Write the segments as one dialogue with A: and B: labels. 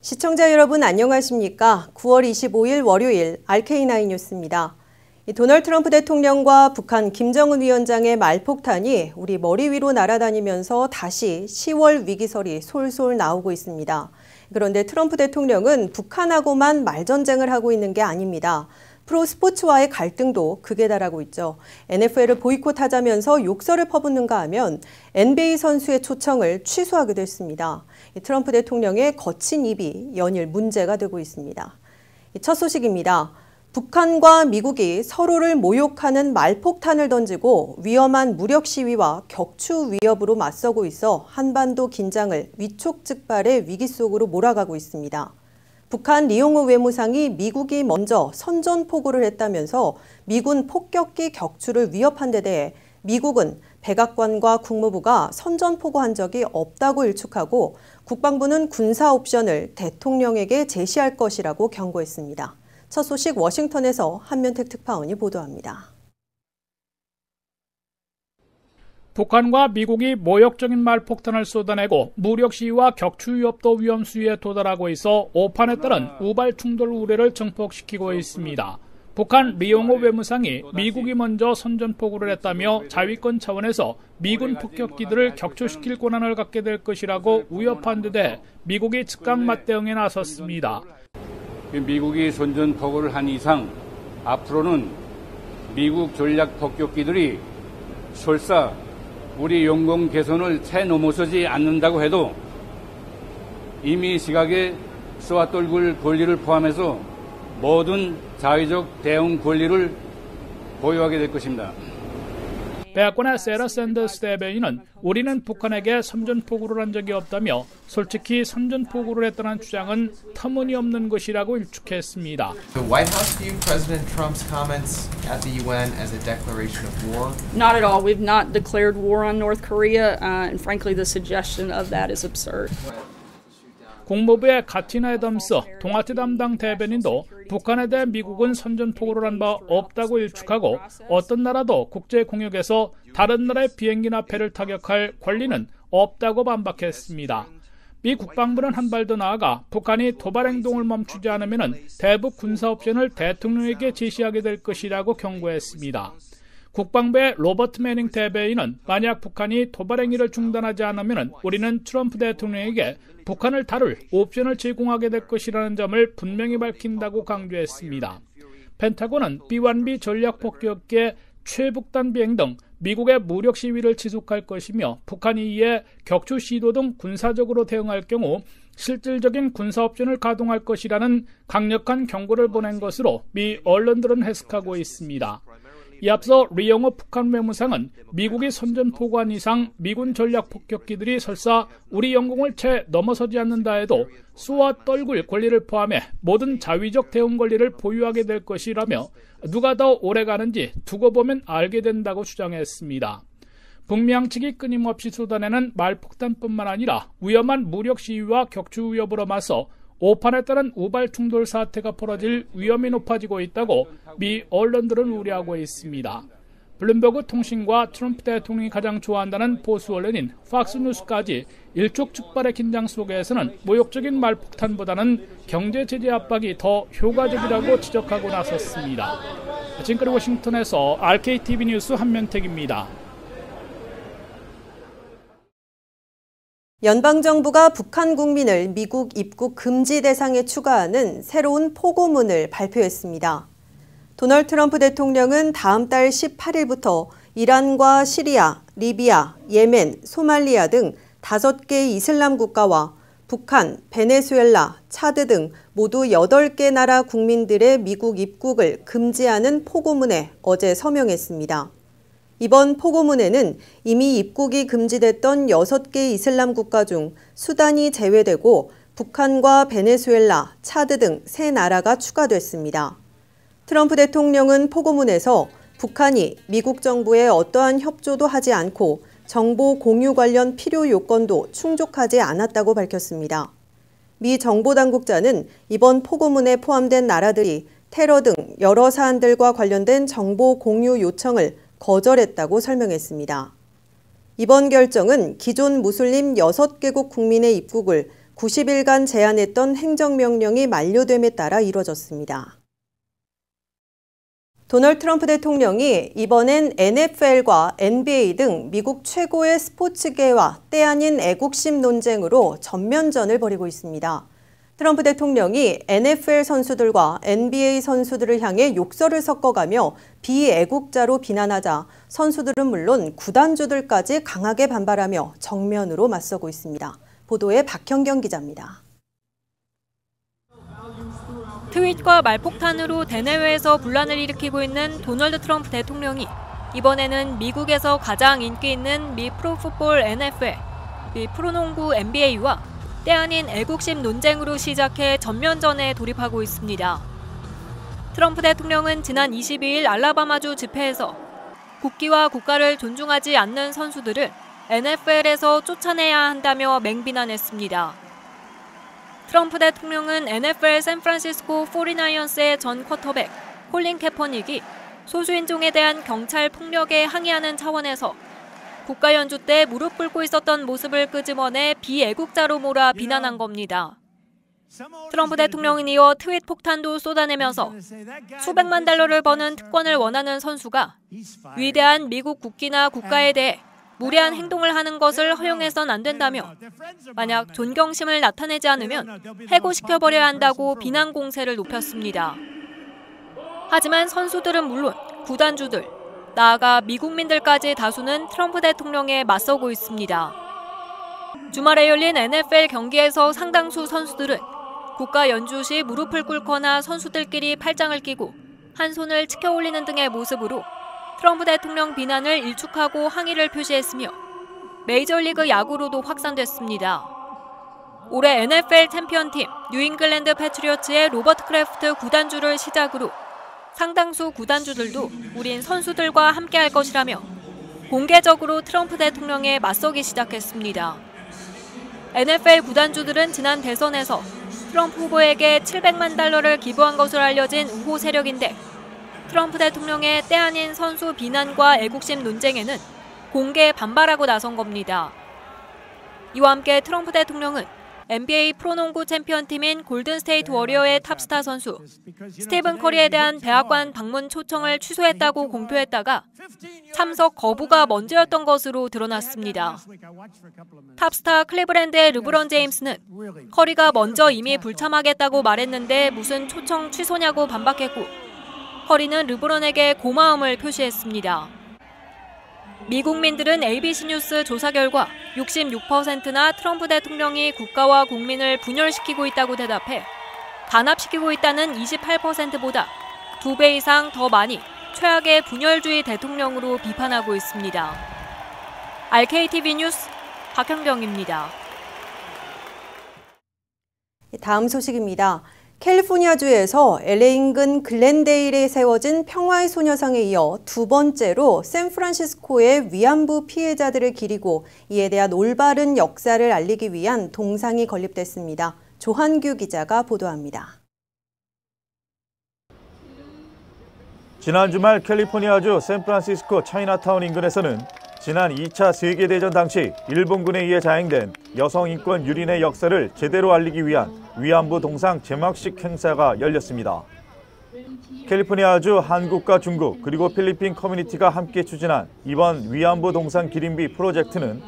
A: 시청자 여러분 안녕하십니까? 9월 25일 월요일 RK9 뉴스입니다. 도널드 트럼프 대통령과 북한 김정은 위원장의 말폭탄이 우리 머리 위로 날아다니면서 다시 10월 위기설이 솔솔 나오고 있습니다. 그런데 트럼프 대통령은 북한하고만 말전쟁을 하고 있는 게 아닙니다. 프로스포츠와의 갈등도 극에 달하고 있죠. NFL을 보이콧하자면서 욕설을 퍼붓는가 하면 NBA 선수의 초청을 취소하기도 했습니다. 트럼프 대통령의 거친 입이 연일 문제가 되고 있습니다. 첫 소식입니다. 북한과 미국이 서로를 모욕하는 말폭탄을 던지고 위험한 무력 시위와 격추 위협으로 맞서고 있어 한반도 긴장을 위촉즉발의 위기 속으로 몰아가고 있습니다. 북한 리용호 외무상이 미국이 먼저 선전포고를 했다면서 미군 폭격기 격추를 위협한 데 대해 미국은 백악관과 국무부가 선전포고한 적이 없다고 일축하고 국방부는 군사 옵션을 대통령에게 제시할 것이라고 경고했습니다. 첫 소식 워싱턴에서 한면택 특파원이 보도합니다.
B: 북한과 미국이 모욕적인 말폭탄을 쏟아내고 무력 시위와 격추 위협도 위험 수위에 도달하고 있어 오판에 따른 우발 충돌 우려를 증폭시키고 있습니다. 북한 리용호 외무상이 미국이 먼저 선전포고를 했다며 자위권 차원에서 미군 폭격기들을 격추시킬 권한을 갖게 될 것이라고 위협한 데 대해 미국이 즉각 맞대응에 나섰습니다.
C: 미국이 선전포고를 한 이상 앞으로는 미국 전략 폭격기들이 설사 우리 영공 개선을 채 넘어서지 않는다고 해도 이미 시각에 쏘아떨굴 권리를 포함해서 모든 자위적 대응 권리를 보유하게 될 것입니다.
B: 백악관의 세라 샌더스 대변인은 우리는 북한에게 선전포고를 한 적이 없다며 솔직히 선전포고를 했다는 주장은 터무니없는 것이라고 일축했습니다.
D: The White House viewed President Trump's comments at the UN as a declaration of war?
E: Not at all. We've not declared war on North Korea, and frankly, the suggestion of that is absurd.
B: 국무부의 카티나 애덤스 동아태 담당 대변인도 북한에 대해 미국은 선전포고를 한 바 없다고 일축하고 어떤 나라도 국제공역에서 다른 나라의 비행기나 배를 타격할 권리는 없다고 반박했습니다. 미 국방부는 한 발 더 나아가 북한이 도발 행동을 멈추지 않으면 대북 군사 옵션을 대통령에게 제시하게 될 것이라고 경고했습니다. 국방부의 로버트 매닝 대변인은 만약 북한이 도발 행위를 중단하지 않으면 우리는 트럼프 대통령에게 북한을 다룰 옵션을 제공하게 될 것이라는 점을 분명히 밝힌다고 강조했습니다. 펜타곤은 B-1B 전략 폭격기의 최북단 비행 등 미국의 무력 시위를 지속할 것이며 북한이 이에 격추 시도 등 군사적으로 대응할 경우 실질적인 군사 옵션을 가동할 것이라는 강력한 경고를 보낸 것으로 미 언론들은 해석하고 있습니다. 이 앞서 리용호 북한 외무상은 미국이 선전포고한 이상 미군 전략 폭격기들이 설사 우리 영공을 채 넘어서지 않는다 해도 쏘아 떨굴 권리를 포함해 모든 자위적 대응 권리를 보유하게 될 것이라며 누가 더 오래 가는지 두고 보면 알게 된다고 주장했습니다. 북미 양측이 끊임없이 쏟아내는 말폭탄뿐만 아니라 위험한 무력 시위와 격추 위협으로 맞서 오판에 따른 우발 충돌 사태가 벌어질 위험이 높아지고 있다고 미 언론들은 우려하고 있습니다. 블룸버그 통신과 트럼프 대통령이 가장 좋아한다는 보수 언론인 팍스뉴스까지 일촉즉발의 긴장 속에서는 모욕적인 말폭탄보다는 경제 제재 압박이 더 효과적이라고 지적하고 나섰습니다. 지금까지 워싱턴에서 RKTV 뉴스 한면택입니다.
A: 연방정부가 북한 국민을 미국 입국 금지 대상에 추가하는 새로운 포고문을 발표했습니다. 도널드 트럼프 대통령은 다음 달 18일부터 이란과 시리아, 리비아, 예멘, 소말리아 등 5개 이슬람 국가와 북한, 베네수엘라, 차드 등 모두 8개 나라 국민들의 미국 입국을 금지하는 포고문에 어제 서명했습니다. 이번 포고문에는 이미 입국이 금지됐던 6개 이슬람 국가 중 수단이 제외되고 북한과 베네수엘라, 차드 등 3나라가 추가됐습니다. 트럼프 대통령은 포고문에서 북한이 미국 정부에 어떠한 협조도 하지 않고 정보 공유 관련 필요 요건도 충족하지 않았다고 밝혔습니다. 미 정보당국자는 이번 포고문에 포함된 나라들이 테러 등 여러 사안들과 관련된 정보 공유 요청을 거절했다고 설명했습니다. 이번 결정은 기존 무슬림 6개국 국민의 입국을 90일간 제한했던 행정명령이 만료됨에 따라 이뤄졌습니다. 도널드 트럼프 대통령이 이번엔 NFL과 NBA 등 미국 최고의 스포츠계와 때 아닌 애국심 논쟁으로 전면전을 벌이고 있습니다. 트럼프 대통령이 NFL 선수들과 NBA 선수들을 향해 욕설을 섞어가며 비애국자로 비난하자 선수들은 물론 구단주들까지 강하게 반발하며 정면으로 맞서고 있습니다. 보도에 박현경 기자입니다.
F: 트윗과 말폭탄으로 대내외에서 분란을 일으키고 있는 도널드 트럼프 대통령이 이번에는 미국에서 가장 인기 있는 미 프로풋볼 NFL, 미 프로농구 NBA와 때 아닌 애국심 논쟁으로 시작해 전면전에 돌입하고 있습니다. 트럼프 대통령은 지난 22일 알라바마주 집회에서 국기와 국가를 존중하지 않는 선수들을 NFL에서 쫓아내야 한다며 맹비난했습니다. 트럼프 대통령은 NFL 샌프란시스코 49ers의 전 쿼터백 콜린 캐퍼닉이 소수인종에 대한 경찰 폭력에 항의하는 차원에서 국가 연주 때 무릎 꿇고 있었던 모습을 끄집어내 비애국자로 몰아 비난한 겁니다. 트럼프 대통령은 이어 트윗 폭탄도 쏟아내면서 수백만 달러를 버는 특권을 원하는 선수가 위대한 미국 국기나 국가에 대해 무례한 행동을 하는 것을 허용해선 안 된다며 만약 존경심을 나타내지 않으면 해고시켜버려야 한다고 비난 공세를 높였습니다. 하지만 선수들은 물론 구단주들, 나아가 미국민들까지 다수는 트럼프 대통령에 맞서고 있습니다. 주말에 열린 NFL 경기에서 상당수 선수들은 국가 연주 시 무릎을 꿇거나 선수들끼리 팔짱을 끼고 한 손을 치켜 올리는 등의 모습으로 트럼프 대통령 비난을 일축하고 항의를 표시했으며 메이저리그 야구로도 확산됐습니다. 올해 NFL 챔피언팀 뉴잉글랜드 패트리어츠의 로버트 크래프트 구단주를 시작으로 상당수 구단주들도 우린 선수들과 함께할 것이라며 공개적으로 트럼프 대통령에 맞서기 시작했습니다. NFL 구단주들은 지난 대선에서 트럼프 후보에게 700만 달러를 기부한 것으로 알려진 우호 세력인데 트럼프 대통령의 때 아닌 선수 비난과 애국심 논쟁에는 공개 반발하고 나선 겁니다. 이와 함께 트럼프 대통령은 NBA 프로농구 챔피언팀인 골든스테이트 워리어의 탑스타 선수 스티븐 커리에 대한 백악관 방문 초청을 취소했다고 공표했다가 참석 거부가 먼저였던 것으로 드러났습니다. 탑스타 클리브랜드의 르브론 제임스는 커리가 먼저 이미 불참하겠다고 말했는데 무슨 초청 취소냐고 반박했고 커리는 르브론에게 고마움을 표시했습니다. 미국민들은 ABC 뉴스 조사 결과 66%나 트럼프 대통령이 국가와 국민을 분열시키고 있다고 대답해 단합시키고 있다는 28%보다 2배 이상 더 많이 최악의 분열주의 대통령으로 비판하고 있습니다. RKTV 뉴스 박현경입니다.
A: 다음 소식입니다. 캘리포니아주에서 LA 인근 글렌데일에 세워진 평화의 소녀상에 이어 두 번째로 샌프란시스코의 위안부 피해자들을 기리고 이에 대한 올바른 역사를 알리기 위한 동상이 건립됐습니다. 조한규 기자가 보도합니다.
G: 지난 주말 캘리포니아주 샌프란시스코 차이나타운 인근에서는 지난 2차 세계대전 당시 일본군에 의해 자행된 여성 인권 유린의 역사를 제대로 알리기 위한 위안부 동상 제막식 행사가 열렸습니다. 캘리포니아주 한국과 중국 그리고 필리핀 커뮤니티가 함께 추진한 이번 위안부 동상 기림비 프로젝트는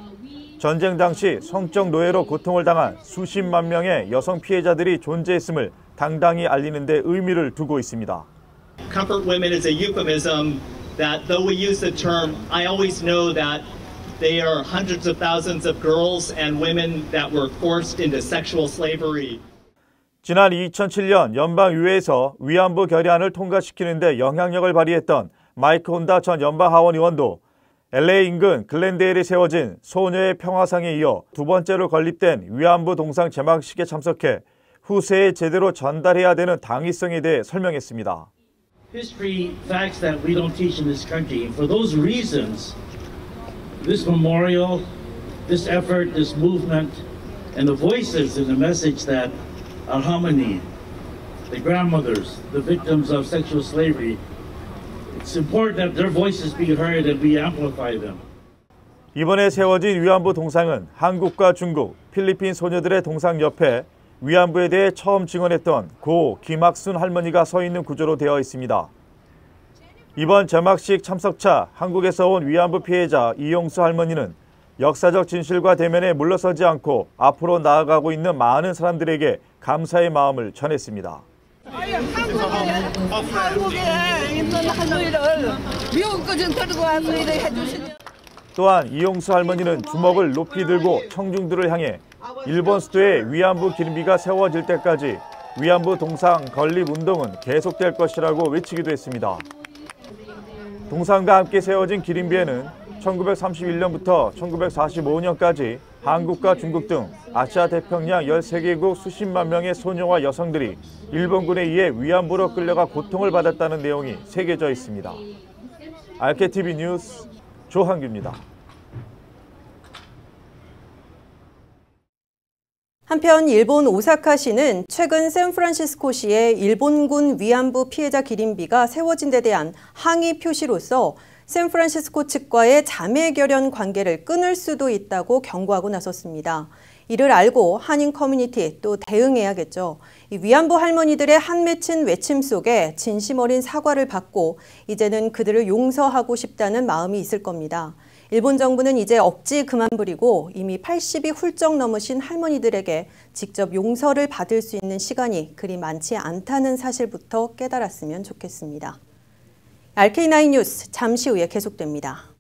G: 전쟁 당시 성적 노예로 고통을 당한 수십만 명의 여성 피해자들이 존재했음을 당당히 알리는 데 의미를 두고 있습니다.
H: Comfort women is a euphemism that though we use the term, I always know that they are hundreds of thousands of girls and women that were forced into sexual slavery.
G: 지난 2007년 연방의회에서 위안부 결의안을 통과시키는 데 영향력을 발휘했던 마이크 혼다 전 연방하원 의원도 LA 인근 글렌데일에 세워진 소녀의 평화상에 이어 두 번째로 건립된 위안부 동상 제막식에 참석해 후세에 제대로 전달해야 되는 당위성에 대해 설명했습니다.
I: History facts that we don't teach in this country. For those reasons, this memorial, this effort, this movement, and the voices in the message that our harmony, the grandmothers, the victims of sexual slavery, it's important that their voices be heard and we amplify them.
G: 이번에 세워진 위안부 동상은 한국과 중국, 필리핀 소녀들의 동상 옆에 위안부에 대해 처음 증언했던 고 김학순 할머니가 서 있는 구조로 되어 있습니다. 이번 제막식 참석차 한국에서 온 위안부 피해자 이용수 할머니는 역사적 진실과 대면에 물러서지 않고 앞으로 나아가고 있는 많은 사람들에게 감사의 마음을 전했습니다.
J: 한국에 있는 할머니를 미국까지 데리고 와서 이렇게 해주시니.
G: 또한 이용수 할머니는 주먹을 높이 들고 청중들을 향해 일본 수도에 위안부 기림비가 세워질 때까지 위안부 동상 건립 운동은 계속될 것이라고 외치기도 했습니다. 동상과 함께 세워진 기림비에는 1931년부터 1945년까지 한국과 중국 등 아시아 태평양 13개국 수십만 명의 소녀와 여성들이 일본군에 의해 위안부로 끌려가 고통을 받았다는 내용이 새겨져 있습니다. RKTV 뉴스 조한규입니다.
A: 한편 일본 오사카시는 최근 샌프란시스코시에 일본군 위안부 피해자 기림비가 세워진 데 대한 항의 표시로서 샌프란시스코 측과의 자매결연 관계를 끊을 수도 있다고 경고하고 나섰습니다. 이를 알고 한인 커뮤니티 또 대응해야겠죠. 이 위안부 할머니들의 한맺힌 외침 속에 진심 어린 사과를 받고 이제는 그들을 용서하고 싶다는 마음이 있을 겁니다. 일본 정부는 이제 억지 그만 부리고 이미 80이 훌쩍 넘으신 할머니들에게 직접 용서를 받을 수 있는 시간이 그리 많지 않다는 사실부터 깨달았으면 좋겠습니다. RK9 뉴스 잠시 후에 계속됩니다.